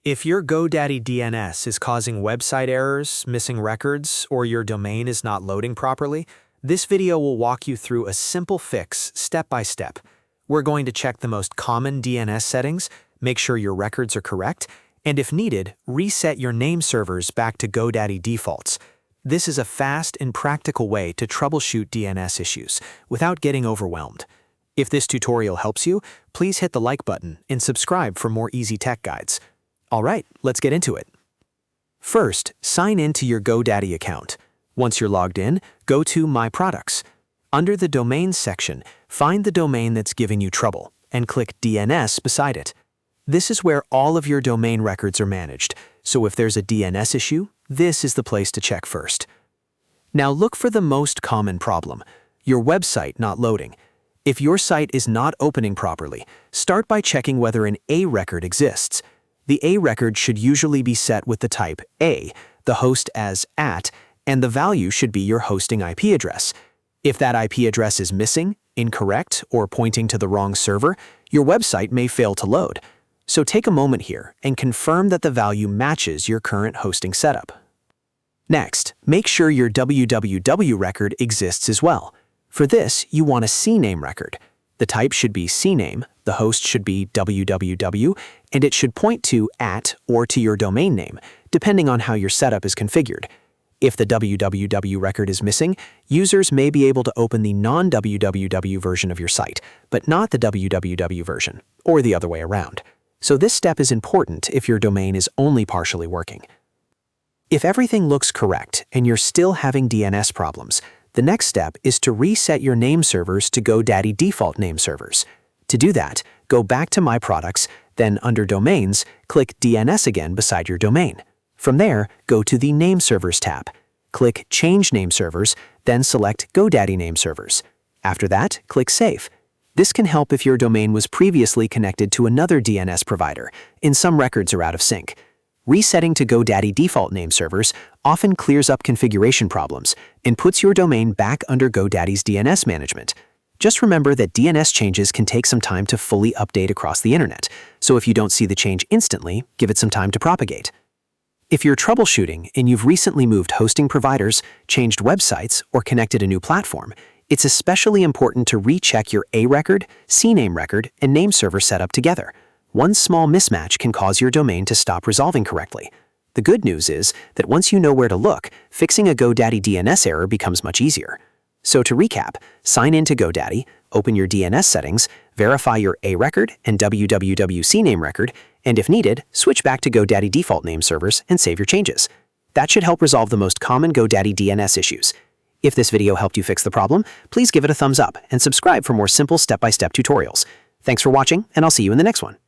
If your GoDaddy DNS is causing website errors, missing records, or your domain is not loading properly, this video will walk you through a simple fix step by step. We're going to check the most common DNS settings, make sure your records are correct, and if needed, reset your name servers back to GoDaddy defaults. This is a fast and practical way to troubleshoot DNS issues without getting overwhelmed. If this tutorial helps you, please hit the like button and subscribe for more easy tech guides. All right, let's get into it. First, sign in to your GoDaddy account. Once you're logged in, go to My Products. Under the Domains section, find the domain that's giving you trouble and click DNS beside it. This is where all of your domain records are managed, so if there's a DNS issue, this is the place to check first. Now look for the most common problem, your website not loading. If your site is not opening properly, start by checking whether an A record exists. The A record should usually be set with the type A, the host as @ and the value should be your hosting IP address. If that IP address is missing, incorrect, or pointing to the wrong server, your website may fail to load. So take a moment here and confirm that the value matches your current hosting setup. Next, make sure your www record exists as well. For this, you want a CNAME record. The type should be CNAME, the host should be www, and it should point to @ or to your domain name, depending on how your setup is configured. If the www record is missing, users may be able to open the non-www version of your site, but not the www version, or the other way around. So this step is important if your domain is only partially working. If everything looks correct and you're still having DNS problems, the next step is to reset your name servers to GoDaddy default name servers. To do that, go back to My Products, then under Domains, click DNS again beside your domain. From there, go to the Nameservers tab. Click Change Name Servers, then select GoDaddy Name Servers. After that, click Save. This can help if your domain was previously connected to another DNS provider, and some records are out of sync. Resetting to GoDaddy default name servers often clears up configuration problems and puts your domain back under GoDaddy's DNS management. Just remember that DNS changes can take some time to fully update across the internet, so if you don't see the change instantly, give it some time to propagate. If you're troubleshooting and you've recently moved hosting providers, changed websites, or connected a new platform, it's especially important to recheck your A record, CNAME record, and name server setup together. One small mismatch can cause your domain to stop resolving correctly. The good news is that once you know where to look, fixing a GoDaddy DNS error becomes much easier. So to recap, sign in to GoDaddy, open your DNS settings, verify your A record and www CNAME record, and if needed, switch back to GoDaddy default name servers and save your changes. That should help resolve the most common GoDaddy DNS issues. If this video helped you fix the problem, please give it a thumbs up and subscribe for more simple step-by-step tutorials. Thanks for watching, and I'll see you in the next one.